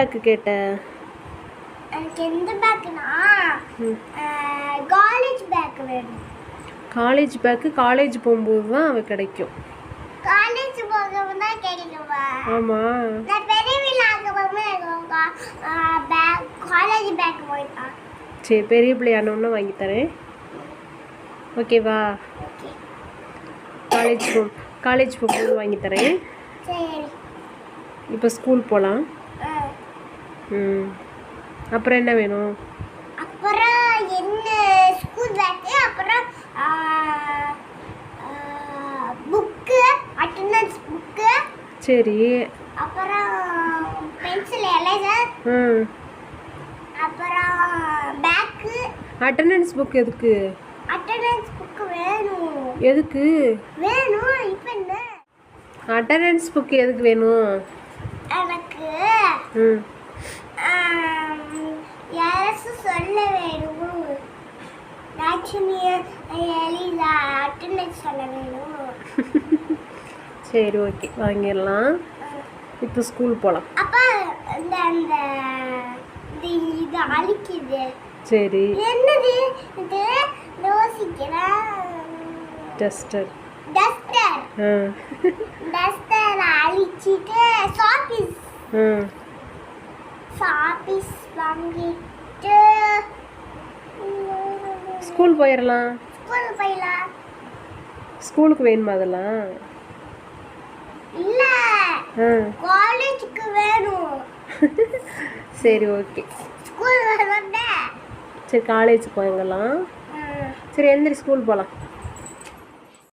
Bag கேட்ட? எனக்கு எந்த பேக்குனா காலேஜ் பேக் வேணும். காலேஜ் பேக்கு காலேஜ் போகும்போது தான் அவ கிடைக்கும். காலேஜ் போகும்போது தான் கிடைக்குமா? ஆமாம். நான் பெரிய வீலாக போகும்போது பேக் காலேஜ் பேக் போயிட்டா. சரி, பெரிய பிள்ளையானோன்னு வாங்கி தரேன். ஓகேவா? காலேஜ் போகும்போது வாங்கி தரேன். சரி. இப்போ ஸ்கூல் போகலாம். அப்புறம் என்ன வேணும்? அப்புறம் என்ன ஸ்கூல் பேக்கு, அப்புறம் புக்கு, அட்டெண்டன்ஸ் புக்கு. சரி. அப்புறம் பென்சில் எரேசர். அப்புறம் பேக்கு. அட்டெண்டன்ஸ் புக் எதுக்கு? அட்டெண்டன்ஸ் புக் வேணும். எதுக்கு வேணும்? இப்போ என்ன அட்டெண்டன்ஸ் புக் எதுக்கு வேணும்? எனக்கு யாராச்சும் சொல்ல வேணும். லட்சுமி எலிசா அட்டெண்டன்ஸ் சொல்ல வேணும். சரி, ஓகே, வாங்கிடலாம். இப்போ ஸ்கூல் போகலாம். அப்பா இந்த அந்த இது அழிக்குது. சரி. என்னது இது? யோசிக்கிறேன். டஸ்டர். டஸ்டர் அழிச்சிட்டு சாப்பீஸ் வாங்கிட்டு ஸ்கூல் போயிடலாம். போயிடலாம். ஸ்கூலுக்கு வேணுமா அதெல்லாம்? இல்ல, காலேஜுக்கு வேணும். சரி, ஓகே. ஸ்கூல் வரல. சரி, காலேஜுக்கு வாங்கலாம். சரி, எழுந்திரி, ஸ்கூல் போகலாம்.